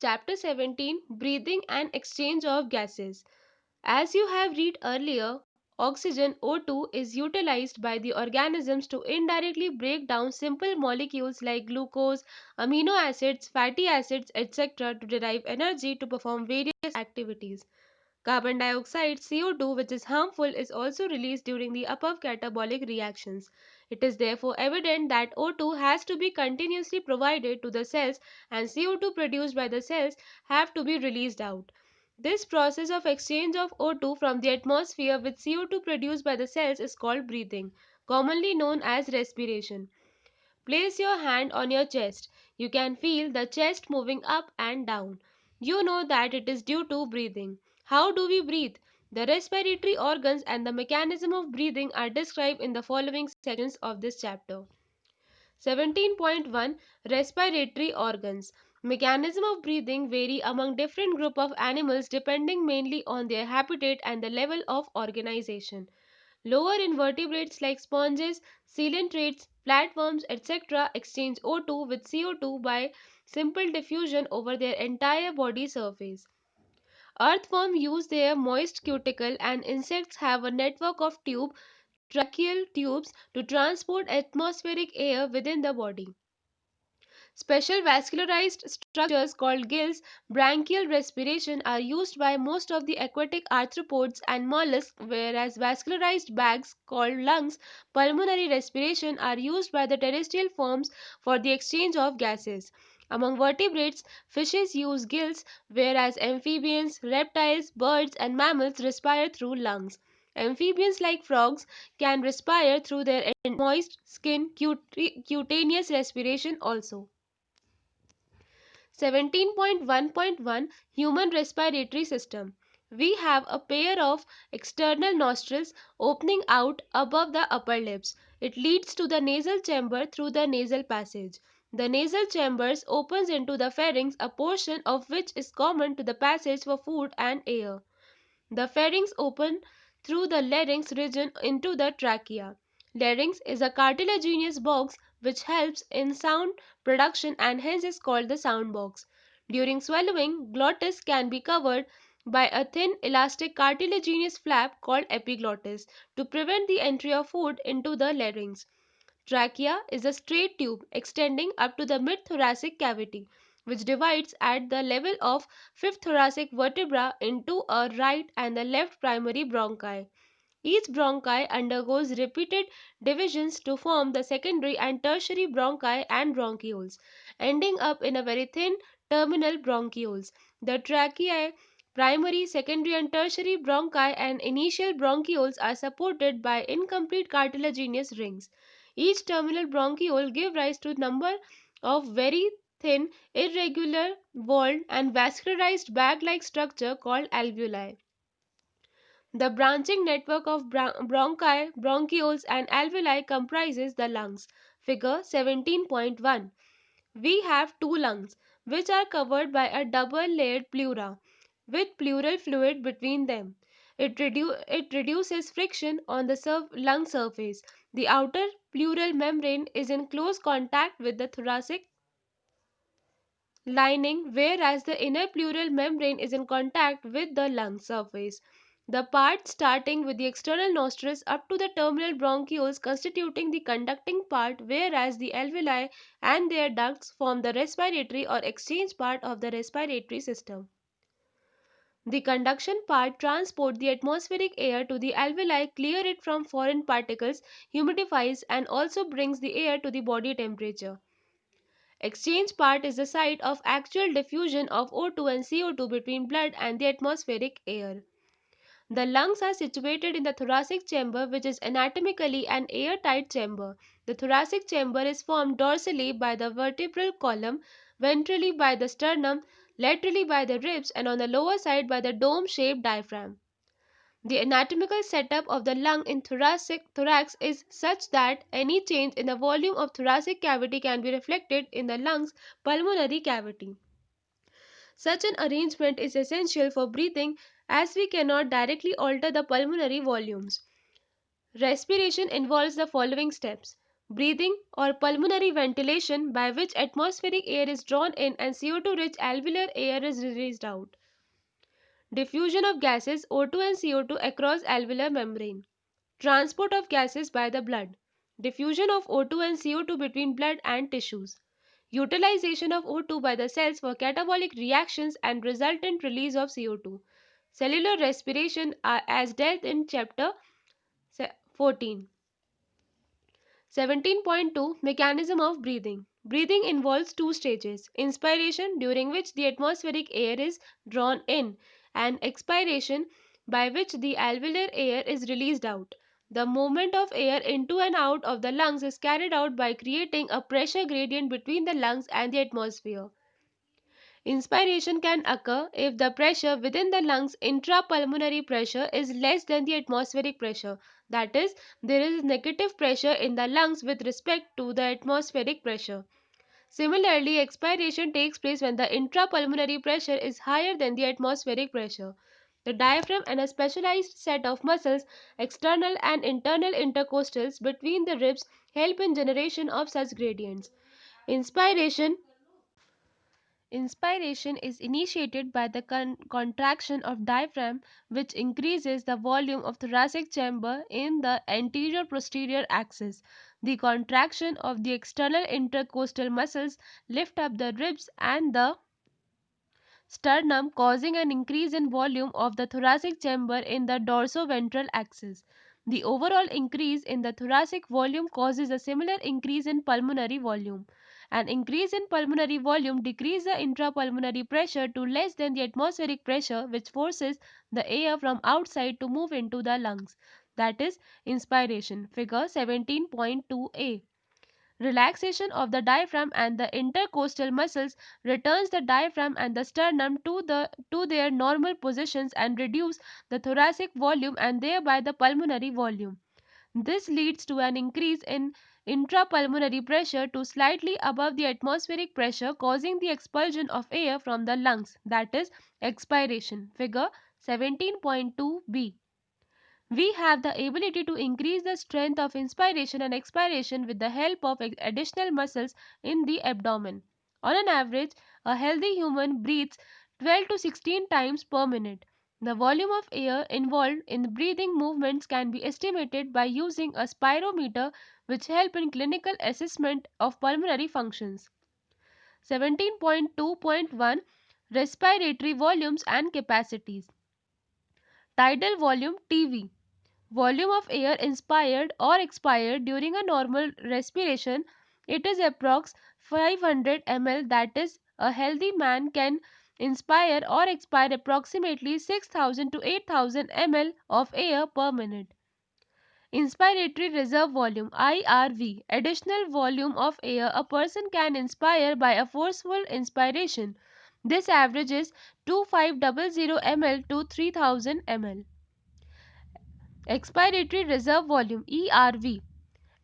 Chapter 17, Breathing and Exchange of Gases. As you have read earlier, oxygen O2 is utilized by the organisms to indirectly break down simple molecules like glucose, amino acids, fatty acids, etc. to derive energy to perform various activities. Carbon dioxide CO2, which is harmful, is also released during the above catabolic reactions. It is therefore evident that O2 has to be continuously provided to the cells and CO2 produced by the cells have to be released out. This process of exchange of O2 from the atmosphere with CO2 produced by the cells is called breathing, commonly known as respiration. Place your hand on your chest. You can feel the chest moving up and down. You know that it is due to breathing. How do we breathe? The respiratory organs and the mechanism of breathing are described in the following sections of this chapter. 17.1 Respiratory organs. Mechanism of breathing vary among different group of animals depending mainly on their habitat and the level of organization. Lower invertebrates like sponges, coelentrates, flatworms, etc. exchange O2 with CO2 by simple diffusion over their entire body surface. Earthworms use their moist cuticle and insects have a network of tracheal tubes to transport atmospheric air within the body. Special vascularized structures called gills, branchial respiration are used by most of the aquatic arthropods and mollusks, whereas vascularized bags called lungs, pulmonary respiration are used by the terrestrial forms for the exchange of gases. Among vertebrates, fishes use gills, whereas amphibians, reptiles, birds, and mammals respire through lungs. Amphibians like frogs can respire through their moist skin, cutaneous respiration also. 17.1.1 Human Respiratory System. We have a pair of external nostrils opening out above the upper lips. It leads to the nasal chamber through the nasal passage. The nasal chambers opens into the pharynx, a portion of which is common to the passage for food and air. The pharynx opens through the larynx region into the trachea. Larynx is a cartilaginous box which helps in sound production and hence is called the sound box. During swallowing, glottis can be covered by a thin elastic cartilaginous flap called epiglottis to prevent the entry of food into the larynx. Trachea is a straight tube extending up to the mid-thoracic cavity, which divides at the level of fifth thoracic vertebra into a right and the left primary bronchi. Each bronchi undergoes repeated divisions to form the secondary and tertiary bronchi and bronchioles, ending up in a very thin terminal bronchioles. The tracheae, primary, secondary, and tertiary bronchi and initial bronchioles are supported by incomplete cartilaginous rings. Each terminal bronchiole gives rise to a number of very thin, irregular, walled, and vascularized bag-like structure called alveoli. The branching network of bronchi, bronchioles, and alveoli comprises the lungs. Figure 17.1. We have two lungs, which are covered by a double-layered pleura with pleural fluid between them. It reduces friction on the lung surface. The outer pleural membrane is in close contact with the thoracic lining, whereas the inner pleural membrane is in contact with the lung surface. The part starting with the external nostrils up to the terminal bronchioles constituting the conducting part, whereas the alveoli and their ducts form the respiratory or exchange part of the respiratory system. The conduction part transports the atmospheric air to the alveoli, clear it from foreign particles, humidifies and also brings the air to the body temperature. Exchange part is the site of actual diffusion of O2 and CO2 between blood and the atmospheric air. The lungs are situated in the thoracic chamber, which is anatomically an airtight chamber. The thoracic chamber is formed dorsally by the vertebral column, ventrally by the sternum, laterally by the ribs, and on the lower side by the dome-shaped diaphragm. The anatomical setup of the lung in thorax is such that any change in the volume of thoracic cavity can be reflected in the lung's pulmonary cavity. Such an arrangement is essential for breathing as we cannot directly alter the pulmonary volumes. Respiration involves the following steps. Breathing or pulmonary ventilation, by which atmospheric air is drawn in and CO2 rich alveolar air is released out. Diffusion of gases O2 and CO2 across alveolar membrane. Transport of gases by the blood. Diffusion of O2 and CO2 between blood and tissues. Utilization of O2 by the cells for catabolic reactions and resultant release of CO2. Cellular respiration as dealt in chapter 14. 17.2 Mechanism of breathing. Breathing involves two stages: inspiration, during which the atmospheric air is drawn in, and expiration, by which the alveolar air is released out. The movement of air into and out of the lungs is carried out by creating a pressure gradient between the lungs and the atmosphere. Inspiration can occur if the pressure within the lungs intrapulmonary pressure is less than the atmospheric pressure, that is, there is negative pressure in the lungs with respect to the atmospheric pressure. Similarly, expiration takes place when the intrapulmonary pressure is higher than the atmospheric pressure. The diaphragm and a specialized set of muscles, external and internal intercostals between the ribs, help in generation of such gradients. Inspiration Inspiration is initiated by the contraction of diaphragm, which increases the volume of thoracic chamber in the anterior-posterior axis. The contraction of the external intercostal muscles lift up the ribs and the sternum, causing an increase in volume of the thoracic chamber in the dorsoventral axis. The overall increase in the thoracic volume causes a similar increase in pulmonary volume. An increase in pulmonary volume decreases the intrapulmonary pressure to less than the atmospheric pressure, which forces the air from outside to move into the lungs. That is inspiration. Figure 17.2a. Relaxation of the diaphragm and the intercostal muscles returns the diaphragm and the sternum to their normal positions and reduce the thoracic volume and thereby the pulmonary volume. This leads to an increase in intrapulmonary pressure to slightly above the atmospheric pressure, causing the expulsion of air from the lungs, that is expiration. Figure 17.2b. We have the ability to increase the strength of inspiration and expiration with the help of additional muscles in the abdomen. On an average, a healthy human breathes 12 to 16 times per minute. The volume of air involved in breathing movements can be estimated by using a spirometer, which help in clinical assessment of pulmonary functions. 17.2.1 Respiratory volumes and capacities. Tidal volume TV. Volume of air inspired or expired during a normal respiration, it is approx 500 ml, that is, a healthy man can inspire or expire approximately 6000 to 8000 ml of air per minute. Inspiratory reserve volume IRV, additional volume of air a person can inspire by a forceful inspiration. This averages 2500 ml to 3000 ml. Expiratory reserve volume ERV,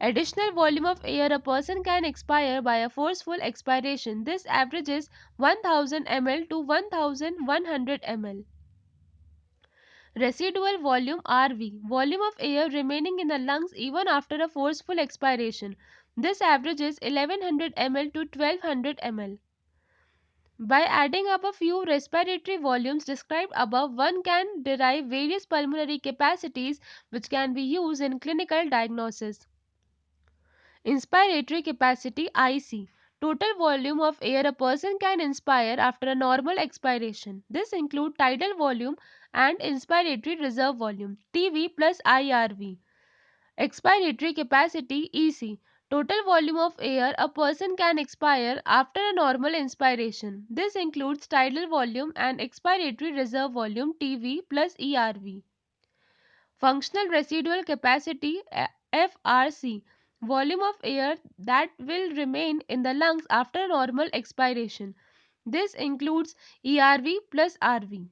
additional volume of air a person can expire by a forceful expiration. This averages 1000 ml to 1100 ml. Residual volume RV, volume of air remaining in the lungs even after a forceful expiration. This averages 1100 ml to 1200 ml. By adding up a few respiratory volumes described above, one can derive various pulmonary capacities which can be used in clinical diagnosis. Inspiratory capacity IC, total volume of air a person can inspire after a normal expiration. This includes tidal volume and inspiratory reserve volume TV plus IRV. Expiratory capacity EC, total volume of air a person can expire after a normal inspiration. This includes tidal volume and expiratory reserve volume TV plus ERV. Functional residual capacity FRC, volume of air that will remain in the lungs after normal expiration. This includes ERV plus RV.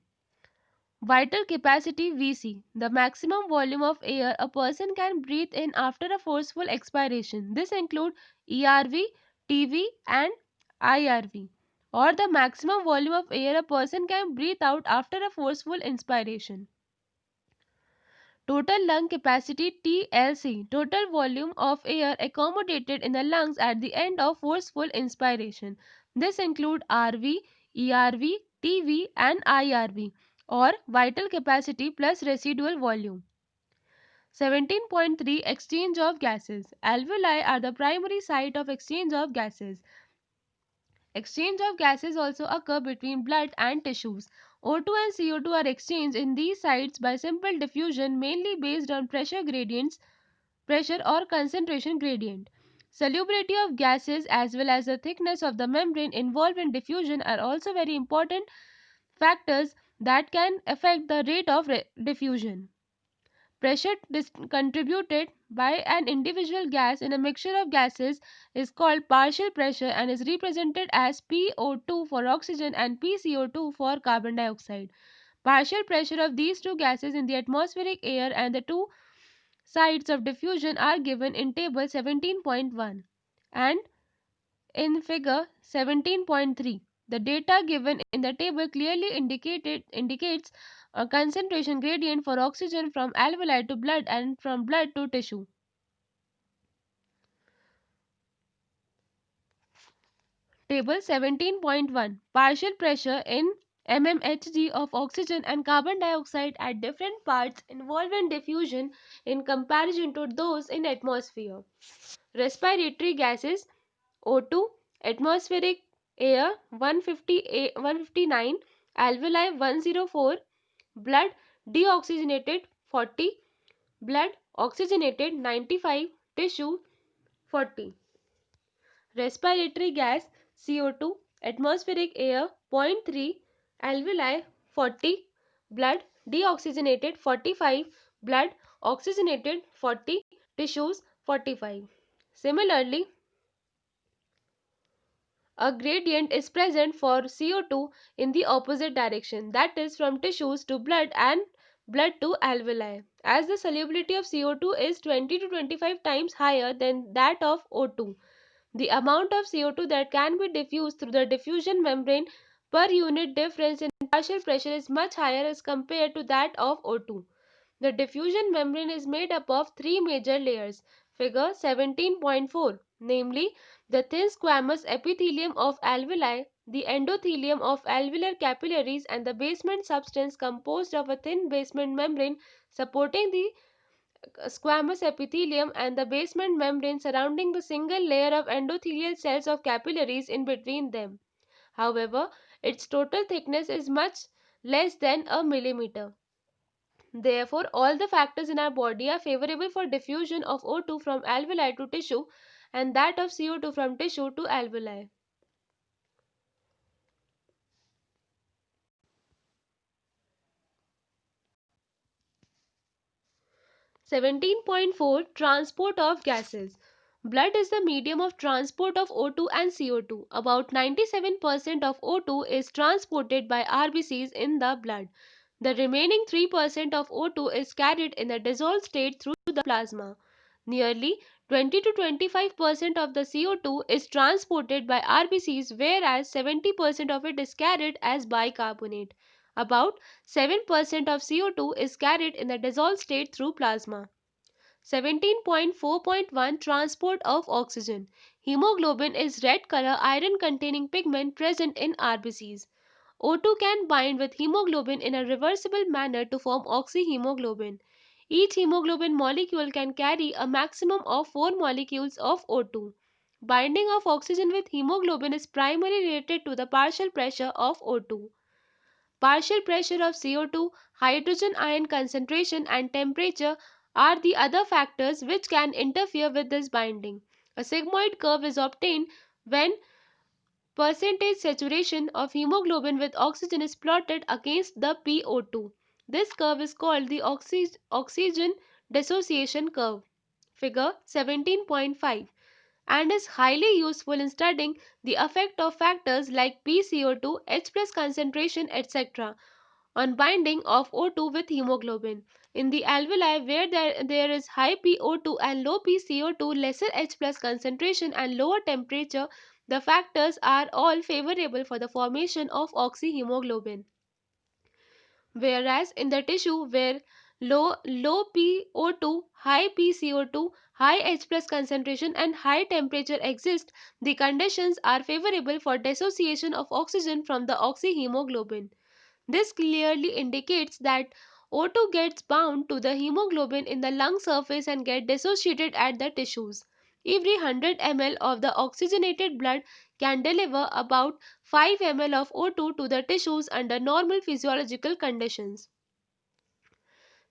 Vital capacity VC, the maximum volume of air a person can breathe in after a forceful expiration. This includes ERV, TV and IRV, or the maximum volume of air a person can breathe out after a forceful inspiration. Total lung capacity TLC, total volume of air accommodated in the lungs at the end of forceful inspiration. This include RV, ERV, TV and IRV, or vital capacity plus residual volume. 17.3 Exchange of gases. Alveoli are the primary site of exchange of gases. Exchange of gases also occur between blood and tissues. O2 and CO2 are exchanged in these sites by simple diffusion, mainly based on pressure or concentration gradient. Solubility of gases as well as the thickness of the membrane involved in diffusion are also very important factors that can affect the rate of diffusion. Pressure contributed by an individual gas in a mixture of gases is called partial pressure and is represented as PO2 for oxygen and PCO2 for carbon dioxide. Partial pressure of these two gases in the atmospheric air and the two sites of diffusion are given in table 17.1 and in figure 17.3. The data given in the table clearly indicates a concentration gradient for oxygen from alveoli to blood and from blood to tissue. Table 17.1. Partial pressure in mmHg of oxygen and carbon dioxide at different parts involved in diffusion in comparison to those in atmosphere. Respiratory gases O2, atmospheric air 159, alveoli 104, blood deoxygenated 40, blood oxygenated 95, tissue 40. Respiratory gas CO2, atmospheric air zero point 0.3, alveoli 40, blood deoxygenated 45, blood oxygenated 40, tissues 45. Similarly, a gradient is present for CO2 in the opposite direction, that is from tissues to blood and blood to alveoli. As the solubility of CO2 is 20 to 25 times higher than that of O2, the amount of CO2 that can be diffused through the diffusion membrane per unit difference in partial pressure is much higher as compared to that of O2. The diffusion membrane is made up of three major layers, figure 17.4, namely the thin squamous epithelium of alveoli, the endothelium of alveolar capillaries, and the basement substance composed of a thin basement membrane supporting the squamous epithelium and the basement membrane surrounding the single layer of endothelial cells of capillaries in between them. However, its total thickness is much less than a millimeter. Therefore, all the factors in our body are favorable for diffusion of O2 from alveoli to tissue and that of CO2 from tissue to alveoli. 17.4 Transport of gases. Blood is the medium of transport of O2 and CO2. About 97% of O2 is transported by RBCs in the blood. The remaining 3% of O2 is carried in the dissolved state through the plasma. Nearly 20 to 25% of the CO2 is transported by RBCs, whereas 70% of it is carried as bicarbonate. About 7% of CO2 is carried in the dissolved state through plasma. 17.4.1 Transport of oxygen. Hemoglobin is red color iron containing pigment present in RBCs. O2 can bind with hemoglobin in a reversible manner to form oxyhemoglobin. Each hemoglobin molecule can carry a maximum of 4 molecules of O2. Binding of oxygen with hemoglobin is primarily related to the partial pressure of O2. Partial pressure of CO2, hydrogen ion concentration, and temperature are the other factors which can interfere with this binding. A sigmoid curve is obtained when percentage saturation of hemoglobin with oxygen is plotted against the PO2. This curve is called the oxygen dissociation curve, figure 17.5, and is highly useful in studying the effect of factors like PCO2, H plus concentration, etc. on binding of O2 with hemoglobin. In the alveoli where there is high PO2 and low PCO2, lesser H plus concentration and lower temperature, the factors are all favorable for the formation of oxyhemoglobin. Whereas in the tissue where low PO2, high PCO2, high H plus concentration, and high temperature exist, the conditions are favorable for dissociation of oxygen from the oxyhemoglobin. This clearly indicates that O2 gets bound to the hemoglobin in the lung surface and get dissociated at the tissues. Every 100 ml of the oxygenated blood can deliver about 5 ml of O2 to the tissues under normal physiological conditions.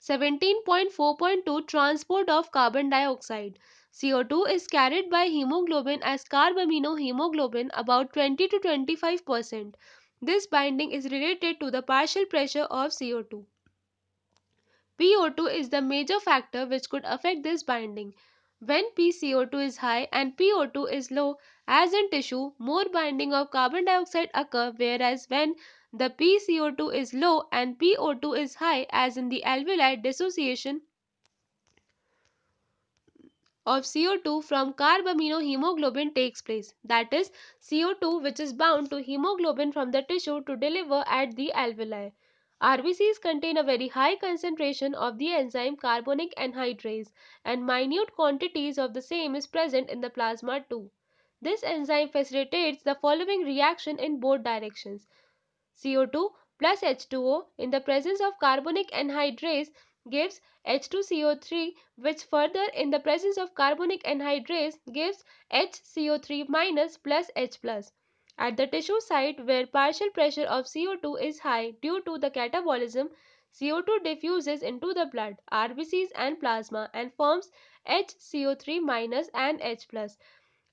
17.4.2 Transport of carbon dioxide. CO2 is carried by hemoglobin as carbaminohemoglobin about 20 to 25%. This binding is related to the partial pressure of CO2. PO2 is the major factor which could affect this binding. When PCO2 is high and PO2 is low, as in tissue, more binding of carbon dioxide occur, whereas when the PCO2 is low and PO2 is high, as in the alveoli, dissociation of CO2 from carbaminohemoglobin takes place. That is, CO2 which is bound to hemoglobin from the tissue to deliver at the alveoli. RBCs contain a very high concentration of the enzyme carbonic anhydrase, and minute quantities of the same is present in the plasma too. This enzyme facilitates the following reaction in both directions. CO2 plus H2O in the presence of carbonic anhydrase gives H2CO3, which further in the presence of carbonic anhydrase gives HCO3 minus plus H plus. At the tissue site where partial pressure of CO2 is high due to the catabolism, CO2 diffuses into the blood, RBCs and plasma and forms HCO3 minus and H plus.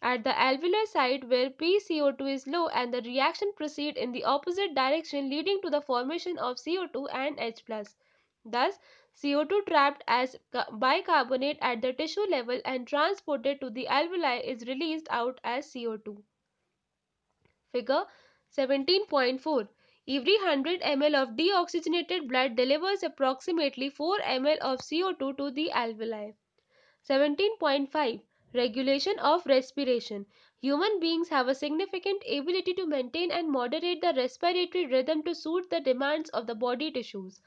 At the alveolar site where PCO2 is low and the reaction proceeds in the opposite direction leading to the formation of CO2 and H+. Thus, CO2 trapped as bicarbonate at the tissue level and transported to the alveoli is released out as CO2. Figure 17.4. Every 100 ml of deoxygenated blood delivers approximately 4 ml of CO2 to the alveoli. 17.5 Regulation of respiration. Human beings have a significant ability to maintain and moderate the respiratory rhythm to suit the demands of the body tissues.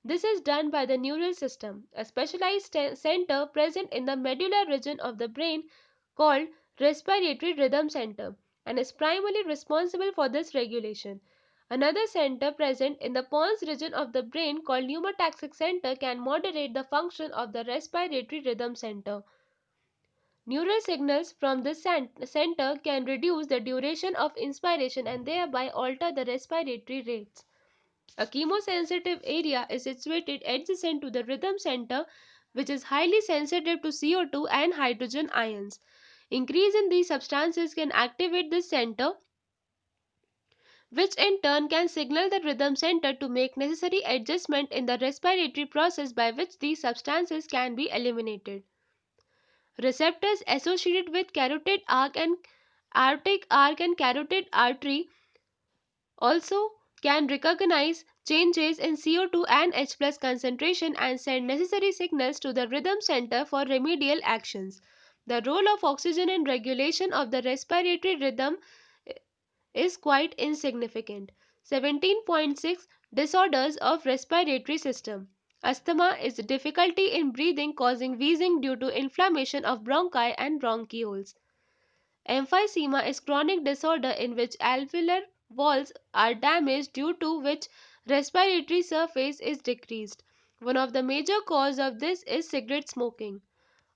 This is done by the neural system, a specialized center present in the medulla region of the brain called respiratory rhythm center, and is primarily responsible for this regulation. Another center present in the pons region of the brain called pneumotaxic center can moderate the function of the respiratory rhythm center. Neural signals from this center can reduce the duration of inspiration and thereby alter the respiratory rates. A chemosensitive area is situated adjacent to the rhythm center, which is highly sensitive to CO2 and hydrogen ions. Increase in these substances can activate this center, which in turn can signal the rhythm center to make necessary adjustment in the respiratory process by which these substances can be eliminated. Receptors associated with carotid arc and aortic arc and carotid artery also can recognize changes in CO2 and H plus concentration and send necessary signals to the rhythm center for remedial actions. The role of oxygen in regulation of the respiratory rhythm is quite insignificant. 17.6 Disorders of respiratory system. Asthma is difficulty in breathing causing wheezing due to inflammation of bronchi and bronchioles. Emphysema is chronic disorder in which alveolar walls are damaged due to which respiratory surface is decreased. One of the major causes of this is cigarette smoking.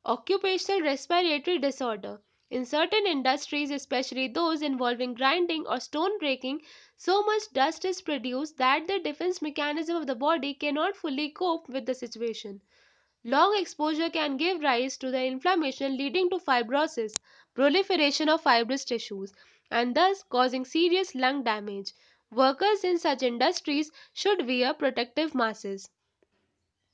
Occupational respiratory disorder. In certain industries, especially those involving grinding or stone breaking, so much dust is produced that the defense mechanism of the body cannot fully cope with the situation. Long exposure can give rise to the inflammation leading to fibrosis, proliferation of fibrous tissues, and thus causing serious lung damage. Workers in such industries should wear protective masks.